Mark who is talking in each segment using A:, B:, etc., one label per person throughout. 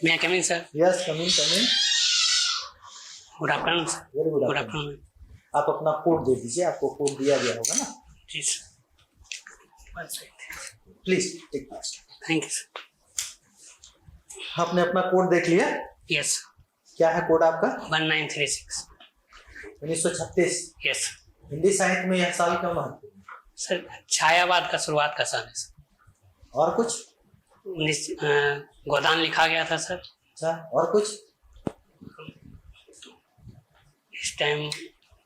A: May I come in, sir?
B: Yes, come in come in.
A: Good afternoon, sir.
B: Very good
A: Good
B: afternoon.
A: afternoon.
B: आप अपना code दे दीजिए, आपको code दिया गया होगा ना।
A: जी sir. One second.
B: Please take place.
A: Thank you, sir.
B: आपने अपना कोड देख लिया?
A: Yes.
B: क्या है कोड आपका?
A: 1936.
B: 1936।
A: Yes.
B: हिंदी साहित्य में यह साल क्यों महत्वपूर्ण है?
A: सर छायावाद का शुरुआत का साल है सर।
B: और कुछ?
A: गोदान लिखा गया था सर।
B: अच्छा, और कुछ?
A: इस टाइम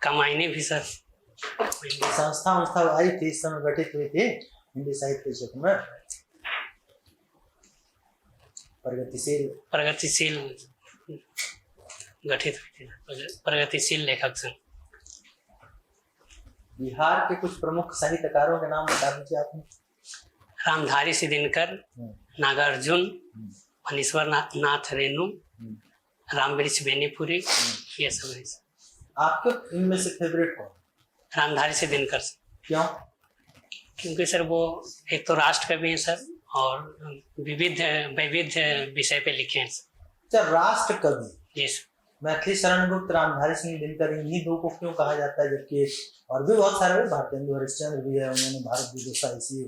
A: का मायने भी सर।
B: संस्था आई थी, इस समय गठित हुई थी हिंदी साहित्य क्षेत्र में।
A: प्रगतिशील गठित हुई थी, प्रगतिशील लेखक संघ।
B: बिहार के कुछ प्रमुख साहित्यकारों के नाम बता दीजिए आपने।
A: रामधारी सिद्धिनकर, नागार्जुन, फणीश्वर नाथ रेणु, रामवृक्ष बेनीपुरी, ये सब है।
B: आपके इनमें से फेवरेट कौन?
A: रामधारी सिद्धिनकर सर।
B: क्यों?
A: क्योंकि सर वो एक तो राष्ट्र कवि हैं सर और विविध विषय पे लिखे हैं सर।
B: अच्छा, राष्ट्र कवि।
A: यस।
B: मैथिली शरण गुप्त, रामधारी सिंह दिनकर, इन्हीं दो को क्यों कहा जाता है? जबकि और भी बहुत सारे, भारतेंदु हरिश्चंद्र भी है, उन्होंने भारत विदुषा इसी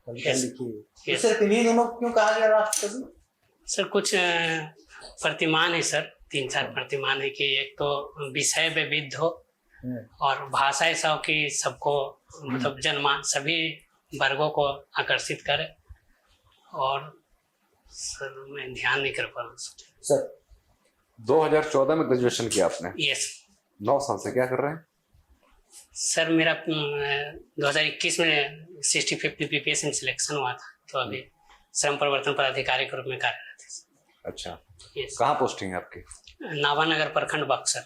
B: कविता लिखी है। तो सिर्फ इन्हीं दोनों को क्यों कहा गया राष्ट्र कवि?
A: सर कुछ प्रतिमान है सर, 3-4 प्रतिमान है कि एक तो विषय विविध हो और भाषा ऐसा हो कि सबको मतलब जनमान सभी वर्गों को आकर्षित करे। और सर मैं ध्यान नहीं कर पा रहा हूँ
B: सर।
C: 2014 में ग्रेजुएशन किया आपने?
A: यस।
C: 9 साल से क्या कर रहे हैं?
A: सर मेरा 2021 में 60-50 PPS में सिलेक्शन हुआ था, तो अभी श्रम परिवर्तन पदाधिकारी के रूप में कार्यरत है।
C: अच्छा,
A: यस।
C: कहाँ पोस्टिंग है आपकी?
A: नावानगर प्रखंड बक्सर।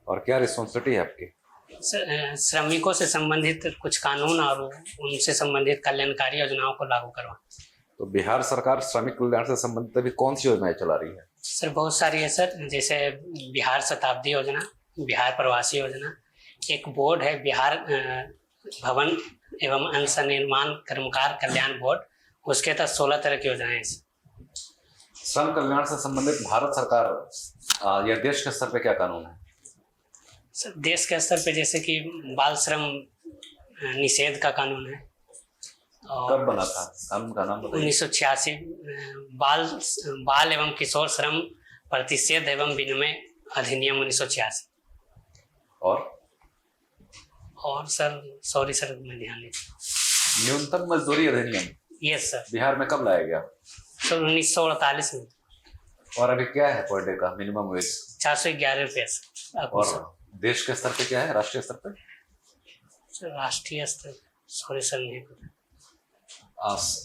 C: और क्या रिस्पॉन्सिबिलिटी है आपकी?
A: श्रमिकों से संबंधित कुछ कानून और उनसे संबंधित कल्याणकारी योजनाओं को लागू करवा।
C: तो बिहार सरकार श्रमिक कल्याण से संबंधित अभी कौन सी योजनाएं चला रही है?
A: सर बहुत सारी है सर, जैसे बिहार शताब्दी योजना, बिहार प्रवासी योजना, एक बोर्ड है बिहार भवन एवं अंश निर्माण कर्मकार कल्याण बोर्ड, उसके तहत 16 तरह की योजनाएं।
C: श्रम कल्याण से संबंधित भारत सरकार या देश के स्तर पे क्या कानून है?
A: सर देश के स्तर पे जैसे कि बाल श्रम निषेध का कानून है।
C: कब बना था कानून का नाम बताइए?
A: 1986 बाल एवं किशोर श्रम प्रतिषेध एवं विनिमय अधिनियम 1986। और सर सॉरी सर मैं ध्यान नहीं।
C: न्यूनतम मजदूरी अधिनियम?
A: Yes sir.
C: बिहार में कब लाया गया?
A: सर 1948 में।
C: और अभी क्या है पर डे का मिनिमम वेज?
A: 411 रुपये।
C: और देश के स्तर पे क्या है, राष्ट्रीय स्तर पे?
A: सर राष्ट्रीय स्तर सॉरी सर नहीं पता।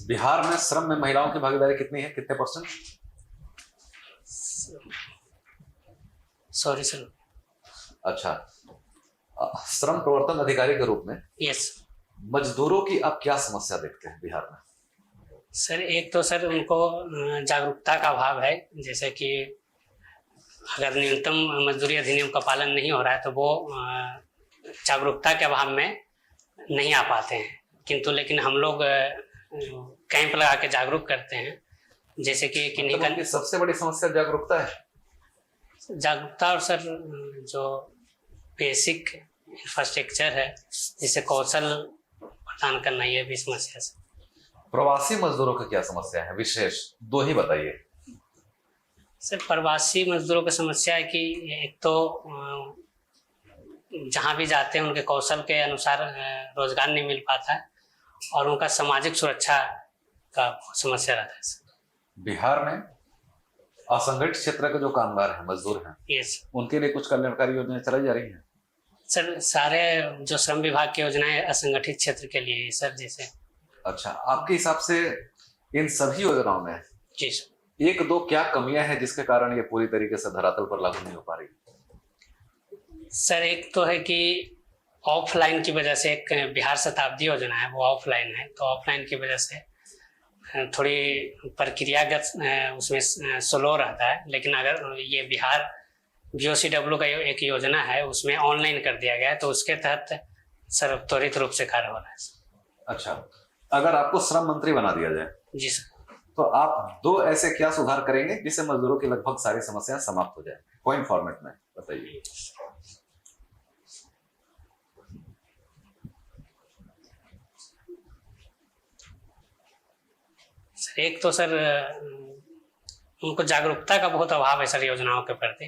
C: बिहार में श्रम में महिलाओं की भागीदारी कितनी है, कितने %?
A: Sorry sir.
C: अच्छा, श्रम प्रवर्तन अधिकारी के रूप में
A: यस
C: मजदूरों की आप क्या समस्या देखते हैं बिहार में?
A: सर एक तो सर उनको जागरूकता का अभाव है, जैसे कि अगर न्यूनतम मजदूरी अधिनियम का पालन नहीं हो रहा है तो वो जागरूकता के अभाव में नहीं आ पाते हैं, किंतु लेकिन हम लोग कैंप लगा के जागरूक करते हैं। जैसे कि किन्हीं का
C: सबसे बड़ी समस्या जागरूकता है।
A: जागरूकता और सर जो बेसिक इंफ्रास्ट्रक्चर है, जिसे कौशल प्रदान करना, ये भी समस्या है।
C: प्रवासी मजदूरों की क्या समस्या है विशेष, 2 ही बताइए।
A: सर प्रवासी मजदूरों की समस्या है कि एक तो जहाँ भी जाते हैं उनके कौशल के अनुसार रोजगार नहीं मिल पाता है और उनका सामाजिक सुरक्षा का समस्या रहता है।
C: बिहार में असंगठित क्षेत्र के जो कामगार हैं, मजदूर हैं,
A: यस,
C: उनके लिए कुछ कल्याणकारी योजनाएं चलाई जा रही हैं?
A: सर सारे जो श्रम विभाग की योजनाएं असंगठित क्षेत्र के लिए है सर। जैसे
C: अच्छा, आपके हिसाब से इन सभी योजनाओं में
A: जी सर
C: 1-2 क्या कमियां हैं जिसके कारण ये पूरी तरीके से धरातल पर लागू नहीं हो पा रही?
A: सर एक तो है कि ऑफलाइन की वजह से, एक बिहार शताब्दी योजना है वो ऑफलाइन है, तो ऑफलाइन की वजह से थोड़ी प्रक्रियागत उसमें स्लो रहता है। लेकिन अगर ये बिहार BOCW का एक योजना है उसमें ऑनलाइन कर दिया गया है, तो उसके तहत सर त्वरित रूप से कार्य हो रहा है।
C: अच्छा, अगर आपको श्रम मंत्री बना दिया जाए
A: जी सर,
C: तो आप दो ऐसे क्या सुधार करेंगे जिससे मजदूरों की लगभग सारी समस्याएं समाप्त हो जाए? पॉइंट फॉर्मेट में बताइए।
A: सर एक तो सर उनको जागरूकता का बहुत अभाव है सर योजनाओं के प्रति,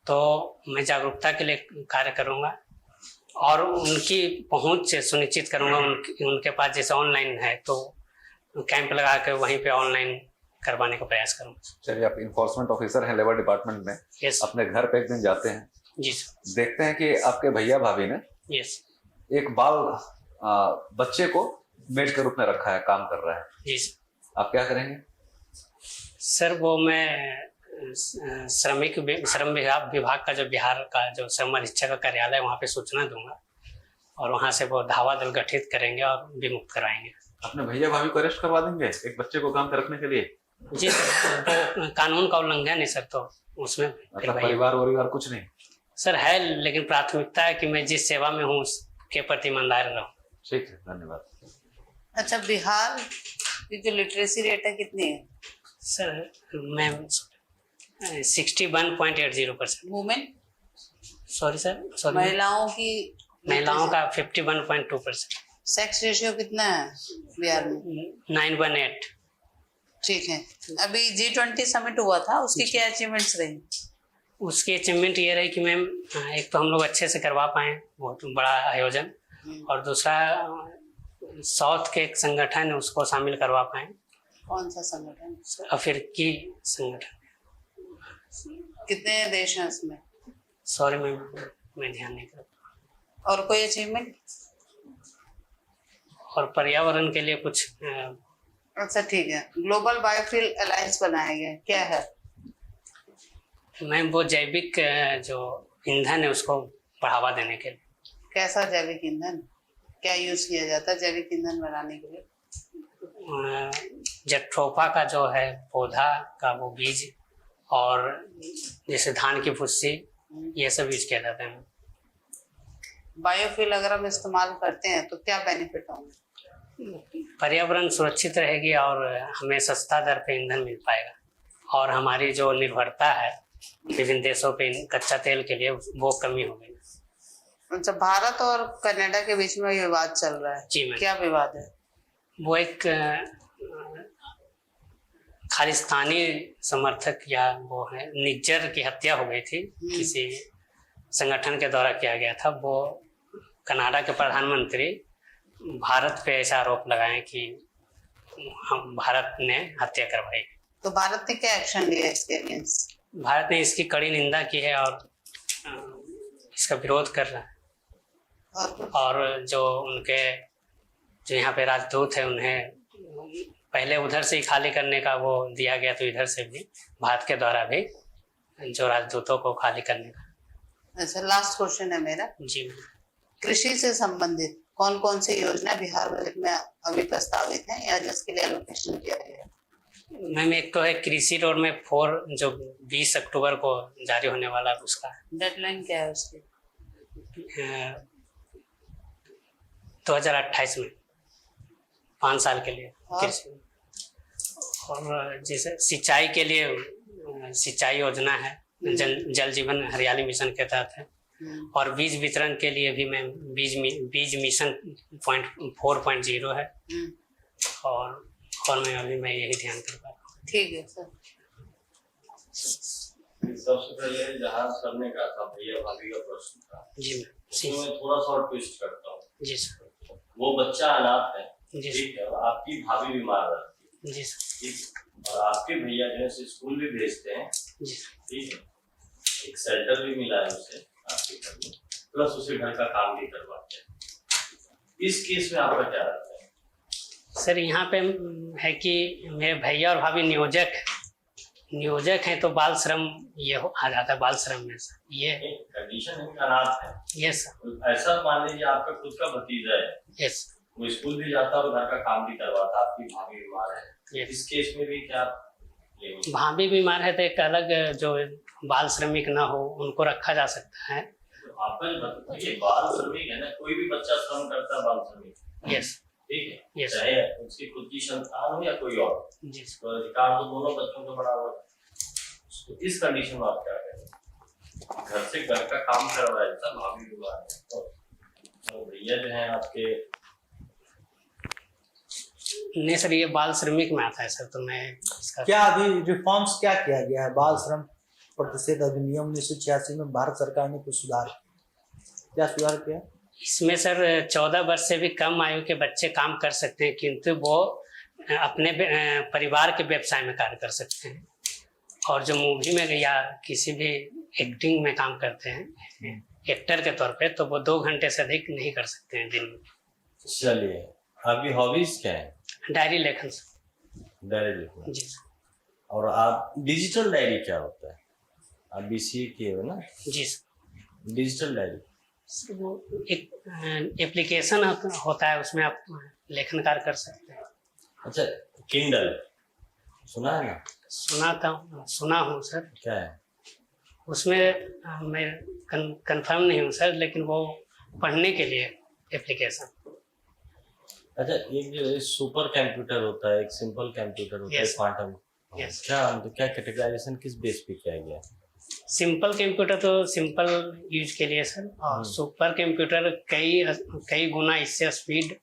A: तो मैं जागरूकता के लिए कार्य करूंगा और उनकी पहुंच सुनिश्चित करूंगा। उनके पास जैसे ऑनलाइन है तो कैंप लगा के वहीं पे ऑनलाइन करवाने का प्रयास करूंगा।
C: चलिए, आप इन्फोर्समेंट ऑफिसर हैं लेबर डिपार्टमेंट में।
A: यस
C: अपने घर पे एक दिन जाते हैं,
A: जी सर।
C: देखते हैं कि आपके भैया भाभी ने
A: यस
C: एक बच्चे को मेड के रूप में रखा है, काम कर रहा है।
A: जी सर।
C: आप क्या करेंगे?
A: सर वो मैं श्रम विभाग का जो बिहार का जो श्रम अधीक्षक का कार्यालय वहाँ पे सूचना दूंगा और वहाँ से वो धावा दल गठित करेंगे और विमुक्त कराएंगे।
C: अपने भैया भाभी को अरेस्ट करवा देंगे एक बच्चे को काम पे रखने के लिए?
A: जी सर, वो कानून का उल्लंघन है सर, तो उसमें
C: मतलब परिवार कुछ नहीं
A: सर है, लेकिन प्राथमिकता है कि मैं जिस सेवा में हूँ उसके प्रति ईमानदार रहूं।
C: ठीक है, धन्यवाद।
D: अच्छा, बिहार की जो लिटरेसी रेट है कितनी है
A: sir? Ma'am 61.80%।
D: Women,
A: sorry sir,
D: महिलाओं का
A: 51.2%।
D: सेक्स रेशियो कितना है बिहार में?
A: 9/8।
D: ठीक है। अभी G20 समिट हुआ था, उसकी क्या अचीवमेंट्स रही?
A: उसकी अचीवमेंट ये रही कि मैम एक तो हम लोग अच्छे से करवा पाए, बहुत बड़ा आयोजन, और दूसरा साउथ के एक संगठन है उसको शामिल करवा पाए।
D: कौन सा संगठन?
A: अफ्रीकी संगठन।
D: कितने देश हैं उसमें?
A: सॉरी मैम, मैं ध्यान नहीं कर।
D: और कोई अचीवमेंट?
A: और पर्यावरण के लिए कुछ
D: अच्छा ठीक है। ग्लोबल बायोफ्यूल अलायंस बनाया गया, क्या है?
A: मैम वो जैविक जो ईंधन है उसको बढ़ावा देने के लिए।
D: कैसा जैविक ईंधन, क्या यूज किया जाता है जैविक ईंधन बनाने के लिए?
A: जेट्रोफा का जो है पौधा का वो बीज, और जैसे धान की भुस्सी, ये सब यूज किया जाता है।
D: बायोफ्यूल अगर हम इस्तेमाल करते हैं तो क्या बेनिफिट होंगे?
A: पर्यावरण सुरक्षित रहेगी और हमें सस्ता दर पे ईंधन मिल पाएगा, और हमारी जो निर्भरता है विभिन्न देशों पे कच्चा तेल के लिए वो कमी होगी।
D: अच्छा, भारत और कनाडा के बीच में विवाद चल रहा है।
A: जी मैम।
D: क्या विवाद है?
A: वो एक खालिस्तानी समर्थक या वो है निज्जर की हत्या हो गई थी, किसी संगठन के द्वारा किया गया था। वो कनाडा के प्रधानमंत्री भारत पे ऐसा आरोप लगाए कि हम भारत ने हत्या करवाई।
D: तो भारत ने क्या एक्शन लिया इसके अगेंस्ट?
A: भारत ने इसकी कड़ी निंदा की है और इसका विरोध कर रहा है। और जो उनके जो यहाँ पे राजदूत है उन्हें पहले उधर से ही खाली करने का वो दिया गया, तो इधर से भी भारत के द्वारा भी जो राजदूतों को खाली करने का।
D: अच्छा, लास्ट क्वेश्चन है मेरा।
A: जी।
D: कृषि से संबंधित कौन कौन सी योजना बिहार बजट में अभी प्रस्तावित है या जिसके लिए एलोकेशन किया गया है?
A: मैम एक तो है कृषि रोड में 4 जो 20 अक्टूबर को जारी होने वाला, उसका
D: डेडलाइन क्या है उसकी?
A: 2028 में 5 साल के लिए
D: और
A: जैसे सिंचाई के लिए सिंचाई योजना है, जल जीवन हरियाली मिशन के तहत है। और बीज वितरण के लिए भी मैं बीज मिशन 4.0 है। और मैं यही ध्यान कर पा रहा हूँ।
D: ठीक है सर।
E: सबसे पहले जहाँ सर ने कहा था भैया भाभी का प्रश्न था,
A: जी
E: मैं थोड़ा सा ट्विस्ट करता हूँ।
A: जी सर।
E: वो बच्चा अनाथ है,
A: जी
E: ठीक है, और आपकी भाभी बीमार रहती है,
A: जी सर।
E: ठीक, और आपके भैया जो है स्कूल भी भेजते हैं,
A: जी
E: ठीक है, एक शेल्टर भी मिला है उसे आपके घर में, प्लस उसे घर का काम भी करवाते हैं। इस केस में आपका क्या रहता है?
A: सर यहाँ पे है कि मेरे भैया और भाभी नियोजक हैं, तो बाल श्रम ये आ जाता है बाल श्रम में सर। ये
E: कंडीशन है, अनाथ है।
A: Yes sir.
E: ऐसा मान लीजिए आपका खुद का भतीजा है,
A: यस,
E: वो स्कूल भी जाता है और घर का काम भी करवाता, आपकी भाभी बीमार है,
A: यस।
E: इस केस में भी क्या लेंगे?
A: भाभी बीमार है तो एक अलग जो बाल श्रमिक ना हो उनको रखा जा सकता है।
E: तो आपका ये बाल श्रमिक है ना, कोई भी बच्चा श्रम करता है, बाल श्रमिक।
A: यस।
E: ठीक है,
A: Yes.
E: चाहे उसकी खुद की संतान हो या कोई और,
A: जी
E: तो अधिकार तो दोनों बच्चों का बराबर है। तो इस कंडीशन में आप क्या करेंगे? घर से घर का काम करवाया जाता, भाभी विवाह है, तो भैया जो है आपके,
A: नहीं सर, ये बाल श्रमिक में आता है सर, तो मैं इसका
B: क्या अभी रिफॉर्म्स क्या किया गया है? बाल श्रम प्रतिषेध अधिनियम 1986 में भारत सरकार ने कुछ सुधार, क्या सुधार किया?
A: इसमें सर 14 वर्ष से भी कम आयु के बच्चे काम कर सकते हैं, किंतु वो अपने परिवार के व्यवसाय में कार्य कर सकते हैं। और जो मूवी में या किसी भी एक्टिंग में काम करते हैं एक्टर के तौर पे, तो वो 2 घंटे से अधिक नहीं कर सकते हैं दिन में।
F: चलिए, आपकी हॉबीज क्या है?
A: डायरी लेखन सर।
F: डायरी लिखना।
A: जी
F: और आप डिजिटल डायरी क्या होता है? आप BCA किए हो ना?
A: जी सर।
F: डिजिटल डायरी
A: सर वो एक एप्लीकेशन होता है, उसमें आप लेखन कार्य कर सकते हैं।
F: अच्छा, किंडल सुना है ना?
A: सुना हूँ सर।
F: क्या है?
A: उसमें मैं कंफर्म नहीं हूँ सर, लेकिन वो पढ़ने के लिए एप्लीकेशन।
F: अच्छा, एक जो सुपर कंप्यूटर होता है, एक सिंपल कंप्यूटर होता है,
A: Yes.
F: Quantum,
A: Yes.
F: क्या मतलब क्या कैटेगराइजेशन किस बेस पे किया गया?
A: सिंपल कंप्यूटर तो सिंपल यूज के लिए सर, और सुपर कंप्यूटर कई गुना इससे स्पीड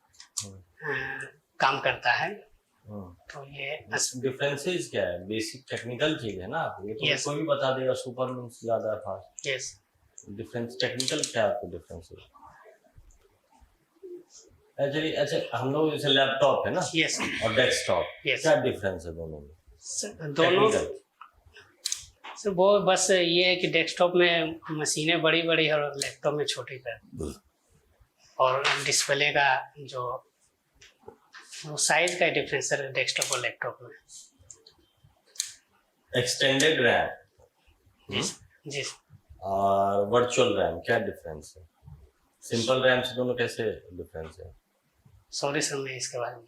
A: काम करता है। तो ये
F: डिफरेंसेस क्या है? बेसिक टेक्निकल चीज है ना, ये तो
A: Yes.
F: कोई भी बता देगा सुपर मींस ज्यादा फास्ट।
A: यस
F: डिफरेंस टेक्निकल क्या आपको डिफरेंस है? एक्चुअली अच्छा, हम लोग जैसे लैपटॉप है ना
A: यस
F: और डेस्कटॉप,
A: Yes.
F: क्या डिफरेंस है दोनों में?
A: दोनों
F: Technical.
A: सर वो बस ये है कि डेस्कटॉप में मशीनें बड़ी बड़ी है और लैपटॉप में छोटी कर, और डिस्प्ले का जो साइज का डिफरेंस सर डेस्कटॉप और लैपटॉप में।
F: एक्सटेंडेड रैम
A: जी
F: और वर्चुअल रैम क्या डिफरेंस है? सिंपल रैम से दोनों कैसे डिफरेंस है?
A: सॉरी सर, मैं इसके बारे में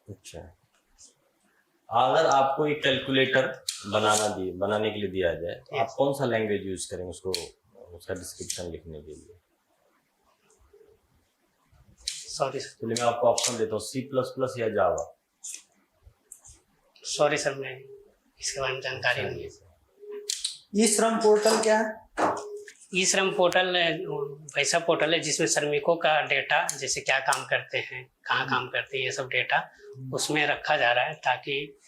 F: अच्छा, अगर आपको एक कैलकुलेटर बनाने के लिए दिया जाए, तो आप कौन सा लैंग्वेज यूज करेंगे उसको, उसका डिस्क्रिप्शन लिखने के लिए?
A: Sorry sir.
F: चलिए, मैं आपको ऑप्शन देता हूँ, C++ या जावा।
A: सॉरी सर, मैं इसके बारे में जानकारी नहीं है।
B: ई श्रम पोर्टल क्या है?
A: ई श्रम पोर्टल वैसा पोर्टल है जिसमें श्रमिकों का डेटा, जैसे क्या काम करते हैं, कहाँ काम करते हैं, ये सब डेटा उसमें रखा जा रहा है, ताकि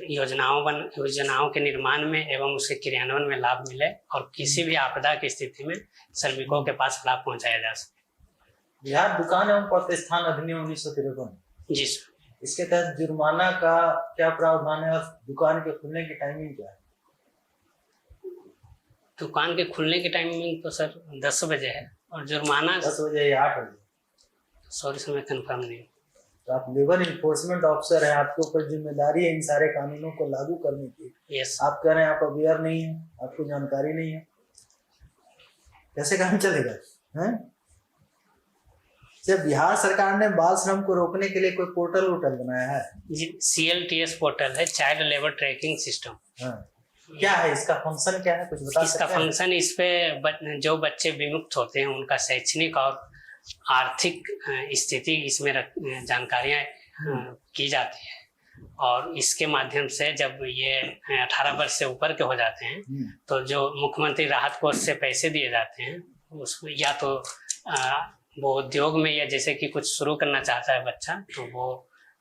A: योजनाओं के निर्माण में एवं उसके क्रियान्वयन में लाभ मिले और किसी भी आपदा की स्थिति में श्रमिकों के पास लाभ पहुंचाया जा सके।
B: बिहार दुकान एवं प्रतिष्ठान अधिनियम 1953,
A: जी सर।
B: इसके तहत जुर्माना का क्या प्रावधान है और दुकान के खुलने की टाइमिंग क्या है?
A: दुकान के खुलने की टाइमिंग तो सर 10 बजे है, और जुर्माना
B: 10 बजे या 8 बजे?
A: सॉरी सर, मैं कंफर्म नहीं हूँ।
B: तो आप लेबर इन्फोर्समेंट ऑफिसर हैं, आपके ऊपर जिम्मेदारी है इन सारे कानूनों को लागू करने की।
A: यस
B: आप कह रहे हैं आप अवेयर नहीं है, आपको जानकारी नहीं है, कैसे काम चलेगा? हैं? जब बिहार सरकार ने बाल श्रम को रोकने के लिए कोई पोर्टल बनाया है?
A: जी, CLTS पोर्टल है, चाइल्ड लेबर ट्रैकिंग सिस्टम।
B: हाँ। क्या है इसका फंक्शन, क्या है कुछ बता
A: इसका
B: सकते हैं?
A: फंक्शन, इस पे जो बच्चे विमुक्त होते हैं उनका शैक्षणिक और आर्थिक स्थिति इसमें जानकारियां की जाती है, और इसके माध्यम से जब ये 18 वर्ष से ऊपर के हो जाते हैं तो जो मुख्यमंत्री राहत कोष से पैसे दिए जाते हैं उसमें, या तो वो उद्योग में, या जैसे कि कुछ शुरू करना चाहता है बच्चा तो वो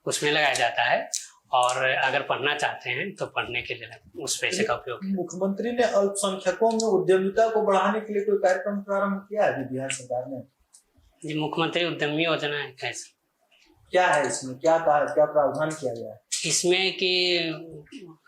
A: उसमें लगाया जाता है, और अगर पढ़ना चाहते हैं तो पढ़ने के लिए उस पैसे का उपयोग।
B: मुख्यमंत्री ने अल्पसंख्यकों में उद्यमिता को बढ़ाने के लिए कोई कार्यक्रम प्रारंभ किया है बिहार सरकार ने?
A: जी, मुख्यमंत्री उद्यमी योजना है कैसे?
B: क्या है इसमें, क्या प्रावधान किया गया है?
A: इसमें कि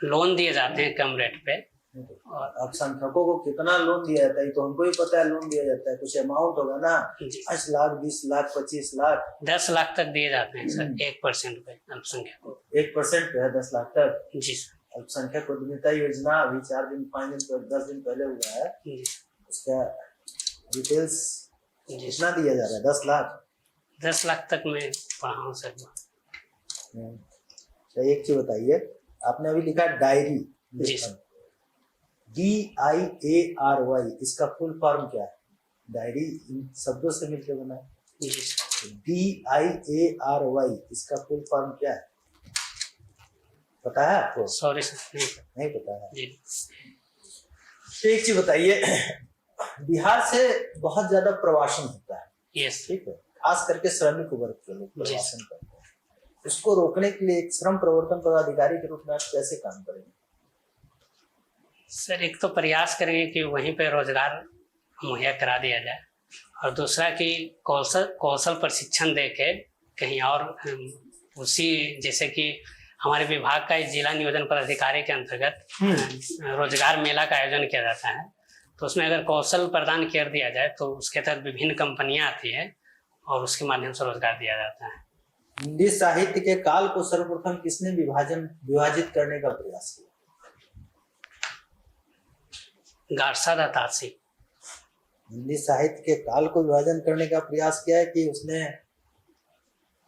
A: लोन दिए जाते हैं कम रेट पे।
B: और अल्पसंख्यकों को कितना लोन दिया जाता है, तो हमको ही पता है लोन दिया जाता है, कुछ अमाउंट होगा ना, 5 लाख 20 लाख 25 लाख
A: 10 लाख तक दिए जाते हैं सर, 1% पे अल्पसंख्यक को।
B: 1% पे है 10 लाख तक।
A: जी सर।
B: अल्पसंख्यक उद्यमिता योजना अभी 4 दिन 5 दिन 10 दिन पहले हुआ है,
A: जी
B: उसका डिटेल्स
A: जी
B: कितना दिया जा रहा है? 10 लाख
A: 10 लाख तक मैं पढ़ा हूँ सर।
B: तो एक चीज बताइए, आपने अभी लिखा डायरी,
A: जी सर।
B: DIARY, इसका फुल फॉर्म क्या है? डायरी इन शब्दों से मिलकर बना है।
A: जी सर।
B: DIARY, इसका फुल फॉर्म क्या है, पता है आपको?
A: सॉरी सर, नहीं सर।
B: नहीं पता है।
A: जी
B: तो एक चीज बताइए, बिहार से बहुत ज्यादा प्रवासन होता है,
A: यस।
B: ठीक है, खास करके श्रमिक वर्ग के लोग प्रवासन करते हैं। इसको रोकने के लिए एक श्रम प्रवर्तन पदाधिकारी के रूप में आप कैसे काम करेंगे?
A: सर एक तो प्रयास करेंगे कि वहीं पे रोजगार मुहैया करा दिया जाए, और दूसरा कि कौशल प्रशिक्षण दे के कहीं और उसी, जैसे कि हमारे विभाग का जिला नियोजन पदाधिकारी के अंतर्गत रोजगार मेला का आयोजन किया जाता है, तो उसमें अगर कौशल प्रदान कर दिया जाए तो उसके तहत विभिन्न कंपनियां आती है और उसके माध्यम से रोजगार दिया जाता है।
B: हिंदी साहित्य के काल को सर्वप्रथम किसने विभाजित करने का प्रयास किया?
A: गारसा दत्तासी।
B: हिंदी साहित्य के काल को विभाजन करने का प्रयास किया है कि उसने?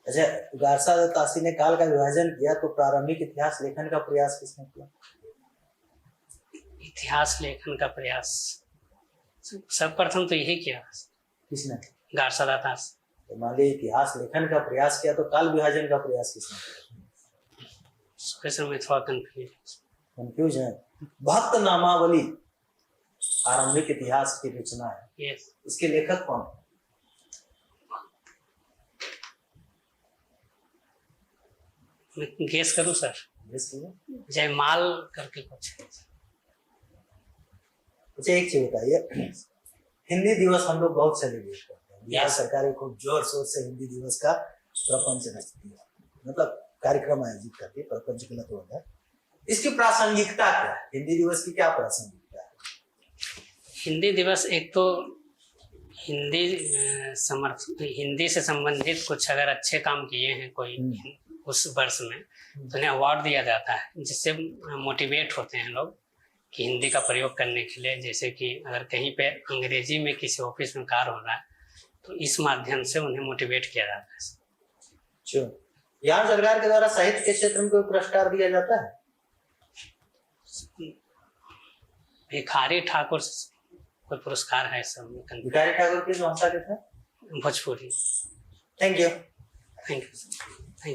B: अच्छा, गारसा दत्तासी ने काल का विभाजन किया, तो प्रारंभिक इतिहास लेखन का प्रयास किसने किया?
A: इतिहास लेखन का प्रयास सर्वप्रथम तो यही किया
B: किसने?
A: गारसा दत्तासी।
B: तो मान लीजिए इतिहास लेखन का प्रयास किया, तो काल विभाजन का प्रयास किसने किया?
A: सर मैं थोड़ा
B: कंफ्यूज है। भक्त नामावली आरंभिक इतिहास की रचना है,
A: यस।
B: इसके लेखक कौन है?
A: मैं गेस करूं सर?
B: इसलिए
A: जयमाल करके कुछ है।
B: अच्छा, एक चीज बताइए, हिंदी दिवस हम लोग बहुत सेलिब्रेट करते हैं, बिहार
A: Yes.
B: सरकार खूब जोर शोर से हिंदी दिवस का प्रपंच रचती है, मतलब कार्यक्रम आयोजित करती है, प्रपंच गलत हो है। इसकी प्रासंगिकता क्या है? हिंदी दिवस की क्या प्रासंगिकता है?
A: हिंदी दिवस एक तो हिंदी से संबंधित कुछ अगर अच्छे काम किए हैं कोई उस वर्ष में, तो उन्हें अवार्ड दिया जाता है, जिससे मोटिवेट होते हैं लोग कि हिंदी का प्रयोग करने के लिए। जैसे कि अगर कहीं पे अंग्रेजी में किसी ऑफिस में कार्य हो रहा है, तो इस माध्यम से उन्हें मोटिवेट किया जाता है।
B: अच्छा, बिहार सरकार के द्वारा साहित्य के क्षेत्र में कोई पुरस्कार दिया जाता है?
A: भिखारी ठाकुर कोई पुरस्कार है सब?
B: भिखारी ठाकुर किस भाषा के थे?
A: Bhojpuri.
B: Thank you.
A: Thank you.